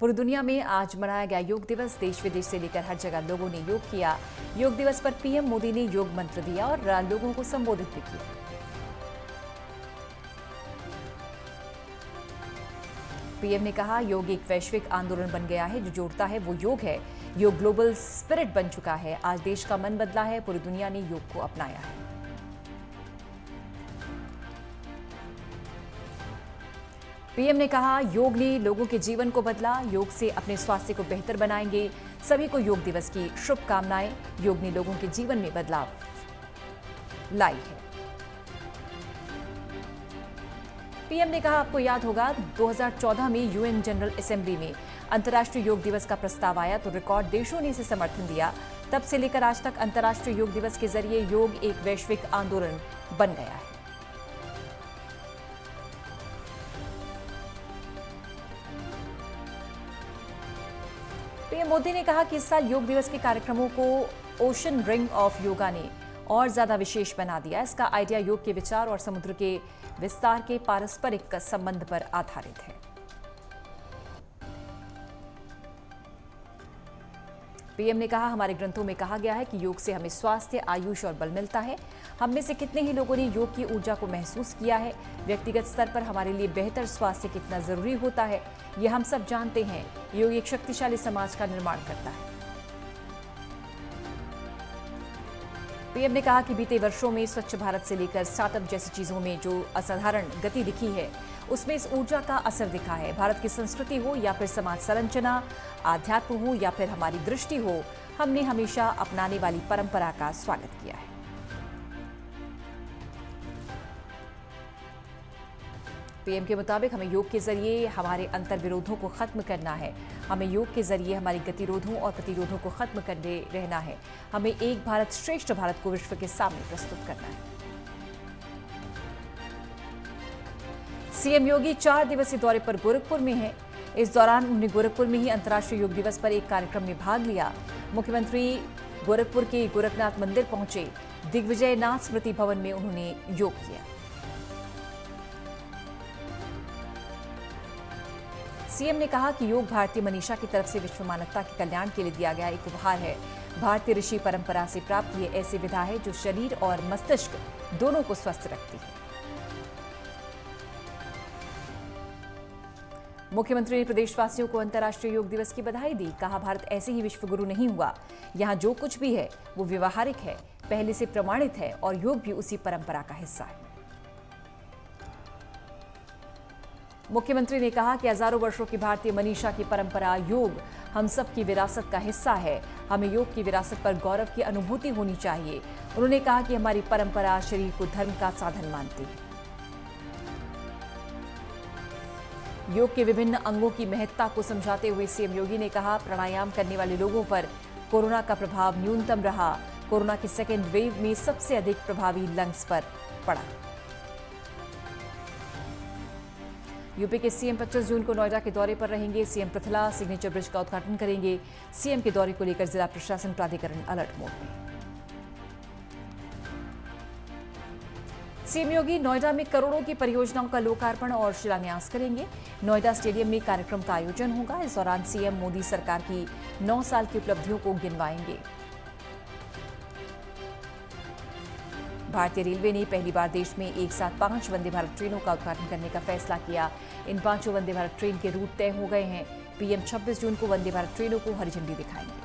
पूरी दुनिया में आज मनाया गया योग दिवस। देश विदेश से लेकर हर जगह लोगों ने योग किया। योग दिवस पर पीएम मोदी ने योग मंत्र दिया और लोगों को संबोधित भी किया। पीएम ने कहा, योग एक वैश्विक आंदोलन बन गया है। जो जोड़ता है वो योग है। योग ग्लोबल स्पिरिट बन चुका है। आज देश का मन बदला है। पूरी दुनिया ने योग को अपनाया है। पीएम ने कहा, योग ने लोगों के जीवन को बदला। योग से अपने स्वास्थ्य को बेहतर बनाएंगे। सभी को योग दिवस की शुभकामनाएं। योग ने लोगों के जीवन में बदलाव लाई है। पीएम ने कहा, आपको याद होगा 2014 में यूएन जनरल असेंबली में अंतर्राष्ट्रीय योग दिवस का प्रस्ताव आया तो रिकॉर्ड देशों ने इसे समर्थन दिया। तब से लेकर आज तक अंतर्राष्ट्रीय योग दिवस के जरिए योग एक वैश्विक आंदोलन बन गया है। पीएम मोदी ने कहा कि इस साल योग दिवस के कार्यक्रमों को ओशन रिंग ऑफ योगा ने और ज्यादा विशेष बना दिया। इसका आइडिया योग के विचार और समुद्र के विस्तार के पारस्परिक संबंध पर आधारित है। पीएम ने कहा, हमारे ग्रंथों में कहा गया है कि योग से हमें स्वास्थ्य, आयुष और बल मिलता है। हम में से कितने ही लोगों ने योग की ऊर्जा को महसूस किया है। व्यक्तिगत स्तर पर हमारे लिए बेहतर स्वास्थ्य कितना जरूरी होता है, ये हम सब जानते हैं। योग एक शक्तिशाली समाज का निर्माण करता है। पीएम ने कहा कि बीते वर्षों में स्वच्छ भारत से लेकर स्टार्टअप जैसी चीजों में जो असाधारण गति दिखी है, उसमें इस ऊर्जा का असर दिखा है। भारत की संस्कृति हो या फिर समाज संरचना, आध्यात्म हो या फिर हमारी दृष्टि हो, हमने हमेशा अपनाने वाली परंपरा का स्वागत किया है। पीएम के मुताबिक हमें योग के जरिए हमारे अंतर विरोधों को खत्म करना है। हमें योग के जरिए हमारी गतिरोधों और प्रतिरोधों को खत्म करने रहना है। हमें एक भारत श्रेष्ठ भारत को विश्व के सामने प्रस्तुत करना है। सीएम योगी 4 दिवसीय दौरे पर गोरखपुर में हैं। इस दौरान उन्होंने गोरखपुर में ही अंतर्राष्ट्रीय योग दिवस पर एक कार्यक्रम में भाग लिया। मुख्यमंत्री गोरखपुर के गोरखनाथ मंदिर पहुंचे। दिग्विजय नाथ स्मृति भवन में उन्होंने योग किया। सीएम ने कहा कि योग भारतीय मनीषा की तरफ से विश्व मानवता के कल्याण के लिए दिया गया एक उपहार है। भारतीय ऋषि परंपरा से प्राप्त ये ऐसी विधा है जो शरीर और मस्तिष्क दोनों को स्वस्थ रखती है। मुख्यमंत्री ने प्रदेशवासियों को अंतर्राष्ट्रीय योग दिवस की बधाई दी। कहा, भारत ऐसे ही विश्व गुरु नहीं हुआ। यहाँ जो कुछ भी है वो व्यवहारिक है, पहले से प्रमाणित है और योग भी उसी परंपरा का हिस्सा है। मुख्यमंत्री ने कहा कि हजारों वर्षों की भारतीय मनीषा की परंपरा योग हम सब की विरासत का हिस्सा है। हमें योग की विरासत पर गौरव की अनुभूति होनी चाहिए। उन्होंने कहा कि हमारी परंपरा शरीर को धर्म का साधन मानती है। योग के विभिन्न अंगों की महत्ता को समझाते हुए सीएम योगी ने कहा, प्राणायाम करने वाले लोगों पर कोरोना का प्रभाव न्यूनतम रहा। कोरोना की सेकेंड वेव में सबसे अधिक प्रभावी लंग्स पर पड़ा। यूपी के सीएम 25 जून को नोएडा के दौरे पर रहेंगे। सीएम पृथला सिग्नेचर ब्रिज का उद्घाटन करेंगे। सीएम के दौरे को लेकर जिला प्रशासन प्राधिकरण अलर्ट मोड में। सीएम योगी नोएडा में करोड़ों की परियोजनाओं का लोकार्पण और शिलान्यास करेंगे। नोएडा स्टेडियम में कार्यक्रम का आयोजन होगा। इस दौरान सीएम मोदी सरकार की 9 साल की उपलब्धियों को गिनवाएंगे। भारतीय रेलवे ने पहली बार देश में एक साथ 5 वंदे भारत ट्रेनों का उद्घाटन करने का फैसला किया। इन 5 वंदे भारत ट्रेन के रूट तय हो गए हैं। पीएम 26 जून को वंदे भारत ट्रेनों को हरी झंडी दिखाएंगे।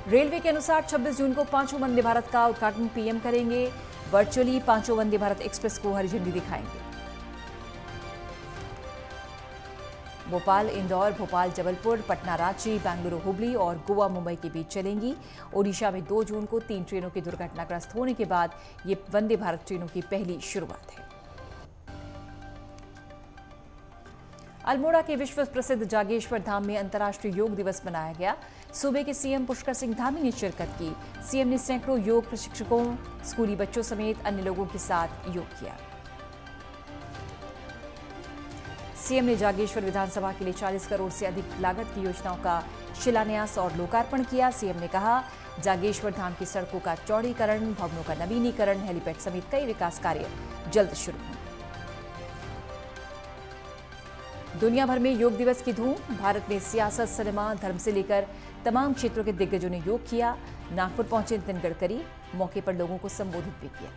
रेलवे के अनुसार 26 जून को 5 वंदे भारत का उद्घाटन पीएम करेंगे। वर्चुअली 5 वंदे भारत एक्सप्रेस को हरी झंडी दिखाएंगे। भोपाल इंदौर, भोपाल जबलपुर, पटना रांची, बेंगलुरु हुबली और गोवा मुंबई के बीच चलेंगी। ओडिशा में 2 जून को 3 ट्रेनों के दुर्घटनाग्रस्त होने के बाद ये वंदे भारत ट्रेनों की पहली शुरुआत है। अल्मोड़ा के विश्व प्रसिद्ध जागेश्वर धाम में अंतर्राष्ट्रीय योग दिवस मनाया गया। सूबे के सीएम पुष्कर सिंह धामी ने शिरकत की। सीएम ने सैकड़ों योग प्रशिक्षकों, स्कूली बच्चों समेत अन्य लोगों के साथ योग किया। सीएम ने जागेश्वर विधानसभा के लिए 40 करोड़ से अधिक लागत की योजनाओं का शिलान्यास और लोकार्पण किया। सीएम ने कहा, जागेश्वर धाम की सड़कों का चौड़ीकरण, भवनों का नवीनीकरण, हेलीपैड समेत कई विकास कार्य जल्द शुरू होंगे। दुनिया भर में योग दिवस की धूम। भारत में सियासत, सिनेमा, धर्म से लेकर तमाम क्षेत्रों के दिग्गजों ने योग किया। नागपुर पहुंचे नितिन गडकरी, मौके पर लोगों को संबोधित भी किया।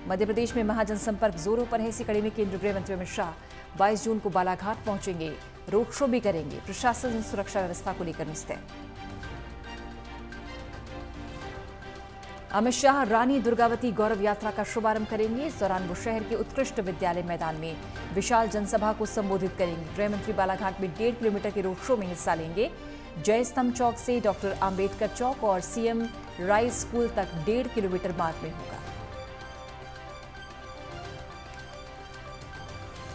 मध्य प्रदेश में महाजनसंपर्क जोरों पर है। इसी कड़ी में केंद्रीय गृह मंत्री अमित शाह 22 जून को बालाघाट पहुंचेंगे, रोड शो भी करेंगे। प्रशासन सुरक्षा व्यवस्था को लेकर मुस्तैद। अमित शाह रानी दुर्गावती गौरव यात्रा का शुभारंभ करेंगे। इस दौरान वो शहर के उत्कृष्ट विद्यालय मैदान में विशाल जनसभा को संबोधित करेंगे। गृह मंत्री बालाघाट में 1.5 किलोमीटर के रोड शो में हिस्सा लेंगे। जय स्तंभ चौक से डॉक्टर आंबेडकर चौक और सीएम राइस स्कूल तक 1.5 किलोमीटर मार्ग में होगा।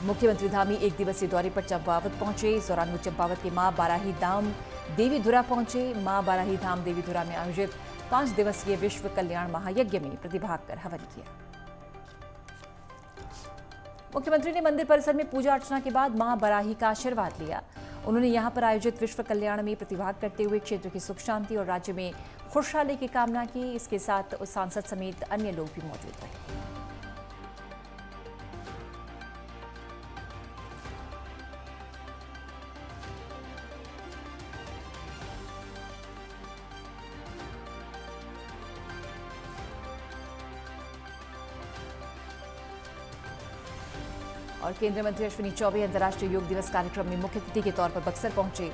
मुख्यमंत्री धामी एक दिवसीय दौरे पर चंपावत पहुंचे। इस दौरान वो चंपावत के मां बाराही धाम देवीधुरा पहुंचे। मां बाराही धाम देवीधुरा में आयोजित 5 दिवसीय विश्व कल्याण महायज्ञ में प्रतिभाग कर हवन किया। मुख्यमंत्री ने मंदिर परिसर में पूजा अर्चना के बाद मां बराही का आशीर्वाद लिया। उन्होंने यहां पर आयोजित विश्व कल्याण में प्रतिभाग करते हुए क्षेत्र की सुख शांति और राज्य में खुशहाली की कामना की। इसके साथ सांसद समेत अन्य लोग भी मौजूद रहे। और केंद्रीय मंत्री अश्विनी चौबे अंतर्राष्ट्रीय योग दिवस कार्यक्रम में मुख्य अतिथि के तौर पर बक्सर पहुंचे।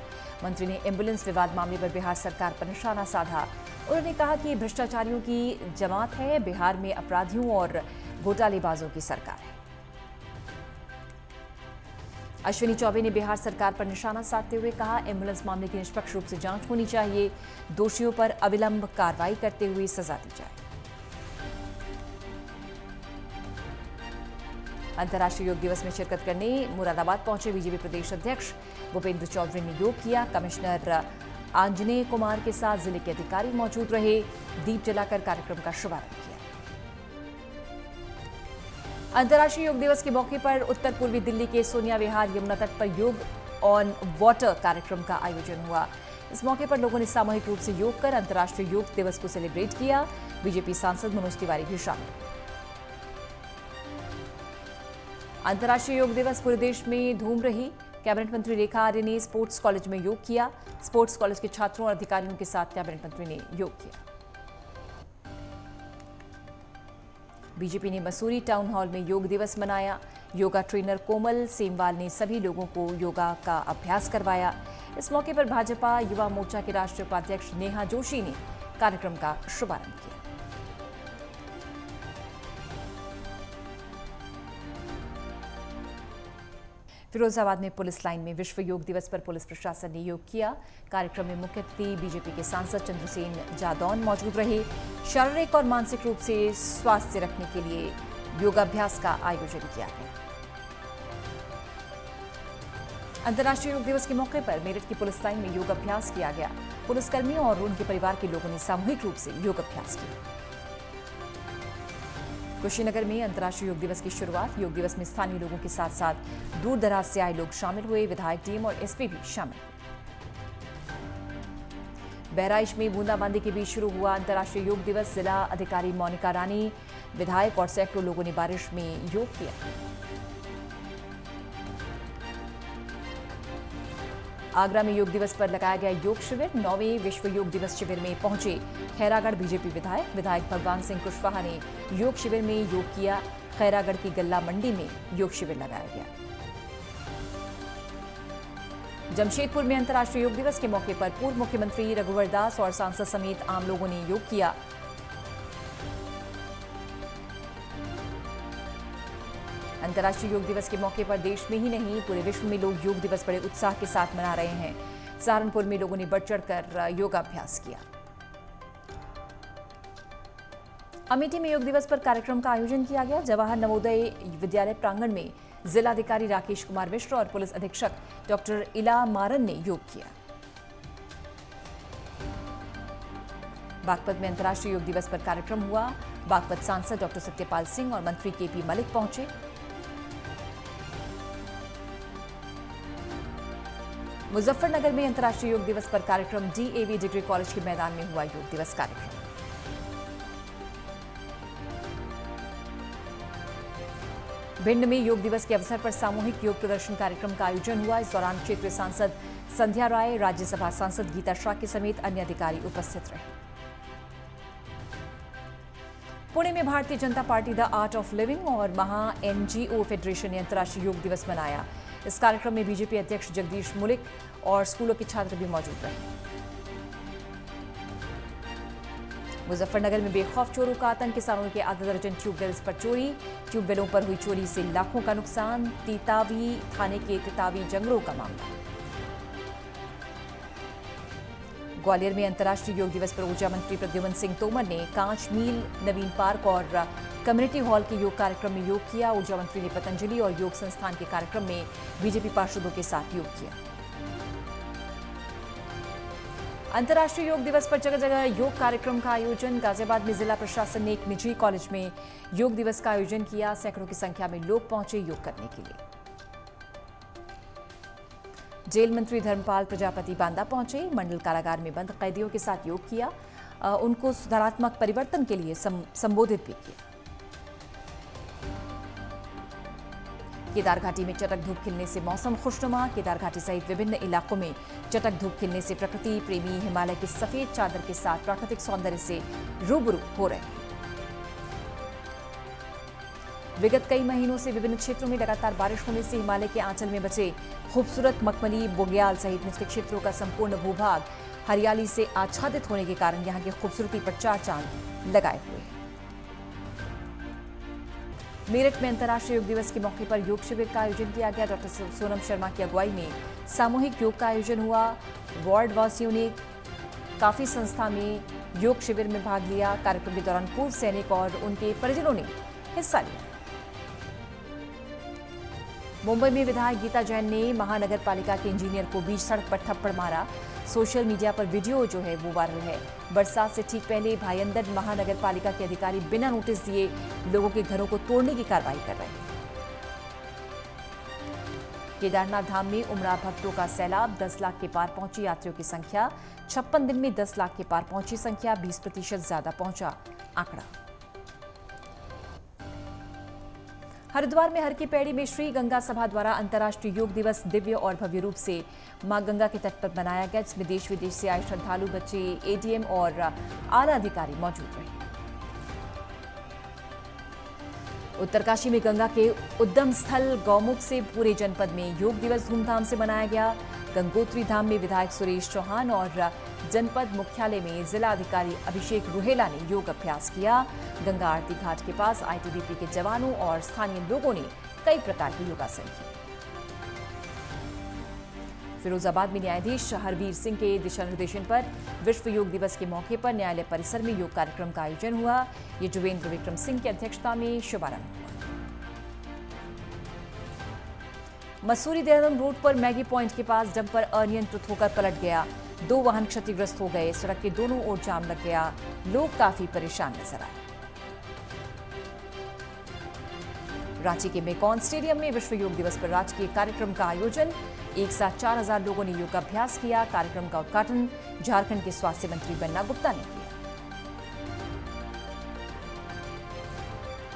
मंत्री ने एम्बुलेंस विवाद मामले पर बिहार सरकार पर निशाना साधा। उन्होंने कहा कि भ्रष्टाचारियों की जमात है, बिहार में अपराधियों और घोटालेबाजों की सरकार है। अश्विनी चौबे ने बिहार सरकार पर निशाना साधते हुए कहा, एम्बुलेंस मामले की निष्पक्ष रूप से जांच होनी चाहिए। दोषियों पर अविलंब कार्रवाई करते हुए सजा दी जाए। अंतर्राष्ट्रीय योग दिवस में शिरकत करने मुरादाबाद पहुंचे बीजेपी प्रदेश अध्यक्ष भूपेंद्र चौधरी ने योग किया। कमिश्नर आंजनेय कुमार के साथ जिले के अधिकारी मौजूद रहे। दीप जलाकर कार्यक्रम का शुभारंभ किया। अंतर्राष्ट्रीय योग दिवस के मौके पर उत्तर पूर्वी दिल्ली के सोनिया विहार यमुना तट पर योग ऑन वाटर कार्यक्रम का आयोजन हुआ। इस मौके पर लोगों ने सामूहिक रूप से योग कर अंतर्राष्ट्रीय योग दिवस को सेलिब्रेट किया। बीजेपी सांसद मनोज तिवारी भी शामिल। अंतर्राष्ट्रीय योग दिवस पूरे देश में धूम रही। कैबिनेट मंत्री रेखा आर्य ने स्पोर्ट्स कॉलेज में योग किया। स्पोर्ट्स कॉलेज के छात्रों और अधिकारियों के साथ कैबिनेट मंत्री ने योग किया। बीजेपी ने मसूरी टाउन हॉल में योग दिवस मनाया। योगा ट्रेनर कोमल सेमवाल ने सभी लोगों को योगा का अभ्यास करवाया। इस मौके पर भाजपा युवा मोर्चा के राष्ट्रीय उपाध्यक्ष नेहा जोशी ने कार्यक्रम का शुभारंभ किया। फिरोजाबाद में पुलिस लाइन में विश्व योग दिवस पर पुलिस प्रशासन ने योग किया। कार्यक्रम में मुख्य अतिथि बीजेपी के सांसद चंद्रसेन जादौन मौजूद रहे। शारीरिक और मानसिक रूप से स्वास्थ्य रखने के लिए योगाभ्यास का आयोजन किया गया। अंतर्राष्ट्रीय योग दिवस के मौके पर मेरठ की पुलिस लाइन में योगाभ्यास किया गया। पुलिसकर्मियों और उनके परिवार के लोगों ने सामूहिक रूप से योगाभ्यास किया। कुशीनगर में अंतर्राष्ट्रीय योग दिवस की शुरुआत। योग दिवस में स्थानीय लोगों के साथ साथ दूर दराज से आए लोग शामिल हुए। विधायक टीम और एसपी भी शामिल हुए। बहराइच में बूंदाबांदी के बीच शुरू हुआ अंतर्राष्ट्रीय योग दिवस। जिला अधिकारी मोनिका रानी, विधायक और सैकड़ों लोगों ने बारिश में योग किया। आगरा में योग दिवस पर लगाया गया योग शिविर। 9वें विश्व योग दिवस शिविर में पहुंचे खैरागढ़ बीजेपी विधायक भगवान सिंह कुशवाहा ने योग शिविर में योग किया। खैरागढ़ की गल्ला मंडी में योग शिविर लगाया गया। जमशेदपुर में अंतर्राष्ट्रीय योग दिवस के मौके पर पूर्व मुख्यमंत्री रघुवर दास और सांसद समेत आम लोगों ने योग किया। अंतर्राष्ट्रीय योग दिवस के मौके पर देश में ही नहीं पूरे विश्व में लोग योग दिवस बड़े उत्साह के साथ मना रहे हैं। सहारनपुर में लोगों ने बढ़ चढ़कर योगाभ्यास किया। अमेठी में योग दिवस पर कार्यक्रम का आयोजन किया गया। जवाहर नवोदय विद्यालय प्रांगण में जिलाधिकारी राकेश कुमार मिश्र और पुलिस अधीक्षक डॉक्टर इला मारन ने योग किया। बागपत में अंतर्राष्ट्रीय योग दिवस पर कार्यक्रम हुआ। बागपत सांसद डॉक्टर सत्यपाल सिंह और मंत्री केपी मलिक पहुंचे। मुजफ्फरनगर में अंतर्राष्ट्रीय योग दिवस पर कार्यक्रम। डीएवी डिग्री कॉलेज के मैदान में हुआ योग दिवस कार्यक्रम। भिंड में योग दिवस के अवसर पर सामूहिक योग प्रदर्शन कार्यक्रम का आयोजन हुआ। इस दौरान क्षेत्रीय सांसद संध्या राय, राज्यसभा सांसद गीता शाक्य समेत अन्य अधिकारी उपस्थित रहे। पुणे में Bharatiya Janata party the art of living और महा एनजीओ फेडरेशन ने अंतर्राष्ट्रीय योग दिवस मनाया। इस कार्यक्रम में बीजेपी अध्यक्ष जगदीश मुलिक और स्कूलों के छात्र भी मौजूद रहे। मुजफ्फरनगर में बेखौफ चोरों का आतंक, किसानों के आधा दर्जन ट्यूबवेल्स पर चोरी। ट्यूबवेलों पर हुई चोरी से लाखों का नुकसान। तीतावी थाने के तितावी जंगलों का मामला। ग्वालियर में अंतर्राष्ट्रीय योग दिवस पर ऊर्जा मंत्री प्रद्युम्न सिंह तोमर ने कांच मील, नवीन पार्क और कम्युनिटी हॉल के योग कार्यक्रम में योग किया। ऊर्जा मंत्री ने पतंजलि और योग संस्थान के कार्यक्रम में बीजेपी पार्षदों के साथ योग किया। अंतर्राष्ट्रीय योग दिवस पर जगह जगह योग कार्यक्रम का आयोजन। गाजियाबाद में जिला प्रशासन ने एक निजी कॉलेज में योग दिवस का आयोजन किया। सैकड़ों की संख्या में लोग पहुंचे योग करने के लिए। जेल मंत्री धर्मपाल प्रजापति बांदा पहुंचे। मंडल कारागार में बंद कैदियों के साथ योग किया। उनको सुधारात्मक परिवर्तन के लिए संबोधित भी किया। केदार घाटी में चटक धूप खिलने से मौसम खुशनुमा। केदार घाटी सहित विभिन्न इलाकों में चटक धूप खिलने से प्रकृति प्रेमी हिमालय की सफेद चादर के साथ प्राकृतिक सौंदर्य से रूबरू हो रहे हैं। विगत कई महीनों से विभिन्न क्षेत्रों में लगातार बारिश होने से हिमालय के आंचल में बचे खूबसूरत मखमली, बुग्याल सहित निचले क्षेत्रों का संपूर्ण भूभाग हरियाली से आच्छादित होने के कारण यहां की खूबसूरती पर चार चांद लगाए हुए हैं। मेरठ में अंतर्राष्ट्रीय योग दिवस के मौके पर योग शिविर का आयोजन किया गया। डॉक्टर सोनम शर्मा की अगुवाई में सामूहिक योग का आयोजन हुआ। वार्ड वासियों ने काफी संस्था में योग शिविर में भाग लिया। कार्यक्रम के दौरान पूर्व सैनिक और उनके परिजनों ने हिस्सा लिया। मुंबई में विधायक गीता जैन ने महानगर पालिका के इंजीनियर को बीच सड़क पर थप्पड़ मारा। सोशल मीडिया पर वीडियो जो है वो वायरल है। बरसात से ठीक पहले भाईंदर महानगर पालिका के अधिकारी बिना नोटिस दिए लोगों के घरों को तोड़ने की कार्रवाई कर रहे हैं। केदारनाथ धाम में उमड़ा भक्तों का सैलाब। 10 लाख के पार पहुंची यात्रियों की संख्या। 56 दिन में 10 लाख के पार पहुंची संख्या 20% ज्यादा पहुंचा आंकड़ा। हरिद्वार में हर की पैड़ी में श्री गंगा सभा द्वारा अंतर्राष्ट्रीय योग दिवस दिव्य और भव्य रूप से मां गंगा के तट पर मनाया गया, जिसमें देश विदेश से आए श्रद्धालु, बच्चे, एडीएम और आला अधिकारी मौजूद रहे। उत्तरकाशी में गंगा के उद्गम स्थल गौमुख से पूरे जनपद में योग दिवस धूमधाम से मनाया गया। गंगोत्री धाम में विधायक सुरेश चौहान और जनपद मुख्यालय में जिला अधिकारी अभिषेक रुहेला ने योग अभ्यास किया। गंगा आरती घाट के पास आईटीबीपी के जवानों और स्थानीय लोगों ने कई प्रकार के योगासन किए। फिरोजाबाद में न्यायाधीश हरवीर सिंह के दिशा निर्देशन पर विश्व योग दिवस के मौके पर न्यायालय परिसर में योग कार्यक्रम का आयोजन हुआ। ये जुवेंद्र विक्रम सिंह की अध्यक्षता में शुभारंभ हुआ। मसूरी देहरादून रोड पर मैगी पॉइंट के पास डंपर अनियंत्रित होकर पलट गया। 2 वाहन क्षतिग्रस्त हो गए। सड़क के दोनों ओर जाम लग गया। लोग काफी परेशान नजर आए। रांची के मेकॉन स्टेडियम में विश्व योग दिवस पर राजकीय कार्यक्रम का आयोजन। एक साथ 4000 लोगों ने योगाभ्यास किया। कार्यक्रम का उद्घाटन झारखंड के स्वास्थ्य मंत्री बन्ना गुप्ता ने किया।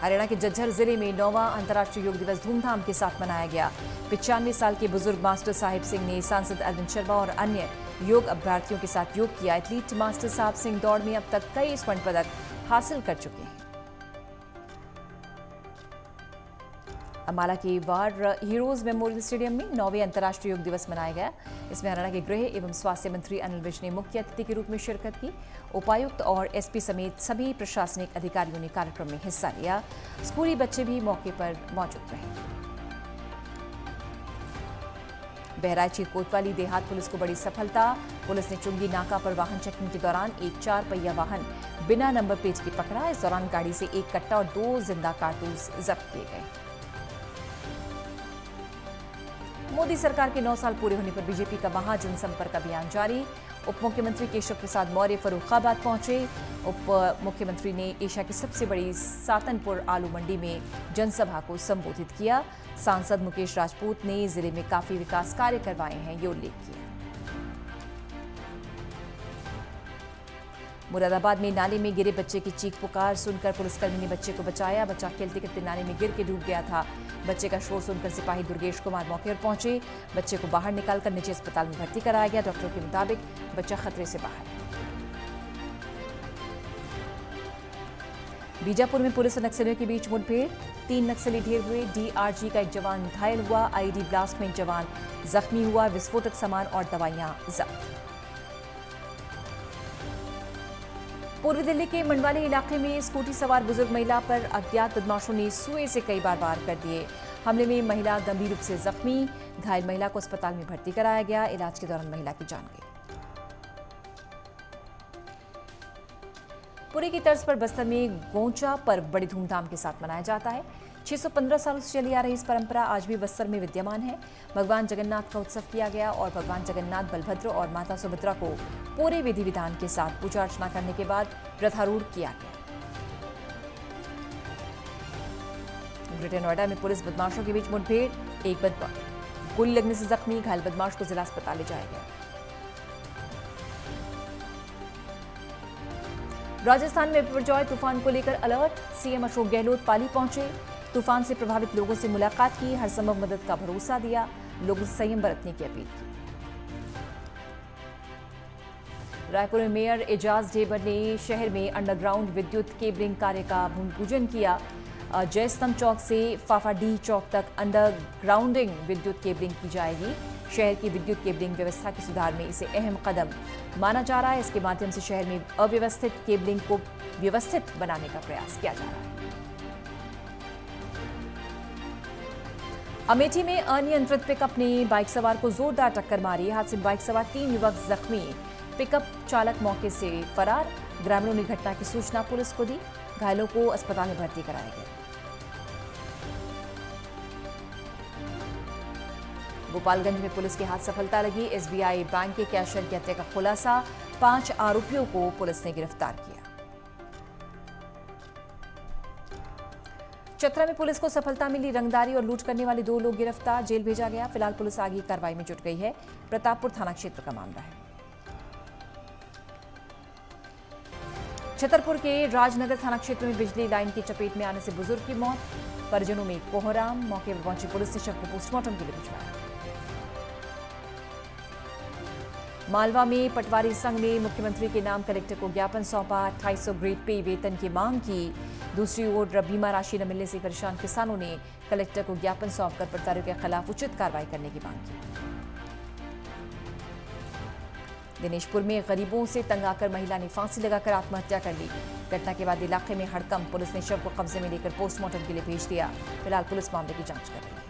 हरियाणा के झज्जर जिले में 9वां अंतर्राष्ट्रीय योग दिवस धूमधाम के साथ मनाया गया। 95 साल के बुजुर्ग मास्टर साहिब सिंह ने सांसद अरविंद शर्मा और अन्य योग अभ्यर्थियों के साथ योग किया। एथलीट मास्टर साहिब सिंह दौड़ में अब तक कई स्वर्ण पदक हासिल कर चुके हैं। अम्बाला के वार हीरोज मेमोरियल स्टेडियम में 9वें अंतर्राष्ट्रीय योग दिवस मनाया गया। इसमें हरियाणा के गृह एवं स्वास्थ्य मंत्री अनिल विज ने मुख्य अतिथि के रूप में शिरकत की। उपायुक्त और एसपी समेत सभी प्रशासनिक अधिकारियों ने कार्यक्रम में हिस्सा लिया। स्कूली बच्चे भी मौके पर मौजूद रहे। बहराइच की कोतवाली देहात पुलिस को बड़ी सफलता। पुलिस ने चुंगी नाका पर वाहन चेकिंग के दौरान एक 4 पहिया वाहन बिना नंबर प्लेट के पकड़ा। इस दौरान गाड़ी से 1 कट्टा और 2 जिंदा कारतूस जब्त किए गए। मोदी सरकार के 9 साल पूरे होने पर बीजेपी का महा जनसंपर्क अभियान जारी। उप मुख्यमंत्री केशव प्रसाद मौर्य फर्रुखाबाद पहुंचे। उप मुख्यमंत्री ने एशिया की सबसे बड़ी सातनपुर आलू मंडी में जनसभा को संबोधित किया। सांसद मुकेश राजपूत ने जिले में काफी विकास कार्य करवाए हैं, ये उल्लेख किया। मुरादाबाद में नाले में गिरे बच्चे की चीख पुकार सुनकर पुलिसकर्मी ने बच्चे को बचाया। बच्चा खेलते खेलते नाले में गिर के डूब गया था। बच्चे का शोर सुनकर सिपाही दुर्गेश कुमार मौके पर पहुंचे। बच्चे को बाहर निकालकर निजी अस्पताल में भर्ती कराया गया। डॉक्टरों के मुताबिक बच्चा खतरे से बाहर। बीजापुर में पुलिस और नक्सलियों के बीच मुठभेड़, 3 नक्सली ढेर हुए। डीआरजी का एक जवान घायल हुआ। आईडी ब्लास्ट में एक जवान जख्मी हुआ। विस्फोटक सामान और दवाइयां जब्त। पूर्वी दिल्ली के मंडवाली इलाके में स्कूटी सवार बुजुर्ग महिला पर अज्ञात बदमाशों ने सुए से कई बार वार कर दिए। हमले में महिला गंभीर रूप से जख्मी। घायल महिला को अस्पताल में भर्ती कराया गया। इलाज के दौरान महिला की जान गई। पुरी की तर्ज पर बस्तर में गोंचा पर्व बड़ी धूमधाम के साथ मनाया जाता है। 615 सालों से चली आ रही इस परंपरा आज भी बस्तर में विद्यमान है। भगवान जगन्नाथ का उत्सव किया गया और भगवान जगन्नाथ, बलभद्र और माता सुभद्रा को पूरे विधि विधान के साथ पूजा अर्चना करने के बाद रथारूढ़ किया गया। ग्रेटर नोएडा में पुलिस बदमाशों के बीच मुठभेड़, एक बदमाश गोली लगने से जख्मी। घायल बदमाश को जिला अस्पताल ले जाया गया। राजस्थान में बिपरजॉय तूफान को लेकर अलर्ट। सीएम अशोक गहलोत पाली पहुंचे। तूफान से प्रभावित लोगों से मुलाकात की। हर संभव मदद का भरोसा दिया। लोगों से संयम बरतने की अपील की। रायपुर में मेयर एजाज ढेबर ने शहर में अंडरग्राउंड विद्युत केबलिंग कार्य का भूमि पूजन किया। जयस्तंभ चौक से फाफाडीह चौक तक अंडरग्राउंडिंग विद्युत केबलिंग की जाएगी। शहर की विद्युत केबलिंग व्यवस्था के सुधार में इसे अहम कदम माना जा रहा है। इसके माध्यम से शहर में अव्यवस्थित केबलिंग को व्यवस्थित बनाने का प्रयास किया जा रहा है। अमेठी में अनियंत्रित पिकअप ने बाइक सवार को जोरदार टक्कर मारी। हादसे में बाइक सवार 3 युवक जख्मी। पिकअप चालक मौके से फरार। ग्रामीणों ने घटना की सूचना पुलिस को दी। घायलों को अस्पताल में भर्ती कराया गया। गोपालगंज में पुलिस के हाथ सफलता लगी। एसबीआई बैंक के कैशियर की हत्या का खुलासा। 5 आरोपियों को पुलिस ने गिरफ्तार किया। चतरा में पुलिस को सफलता मिली। रंगदारी और लूट करने वाले 2 लोग गिरफ्तार, जेल भेजा गया। फिलहाल पुलिस आगे कार्रवाई में जुट गई है। प्रतापपुर थाना क्षेत्र का मामला है। छतरपुर के राजनगर थाना क्षेत्र में बिजली लाइन की चपेट में आने से बुजुर्ग की मौत। परिजनों में कोहराम। मौके पर पहुंची पुलिस ने शव को पोस्टमार्टम के लिए भिजवाया। मालवा में पटवारी संघ ने मुख्यमंत्री के नाम कलेक्टर को ज्ञापन सौंपा। 2800 ग्रेड पे वेतन की मांग की। दूसरी ओर बीमा राशि न मिलने से परेशान किसानों ने कलेक्टर को ज्ञापन सौंपकर पटवारियों के खिलाफ उचित कार्रवाई करने की मांग की। दिनेशपुर में गरीबों से तंग आकर महिला ने फांसी लगाकर आत्महत्या कर ली। घटना के बाद इलाके में हड़कंप। पुलिस ने शव को कब्जे में लेकर पोस्टमार्टम के लिए भेज दिया। फिलहाल पुलिस मामले की जांच कर रही है।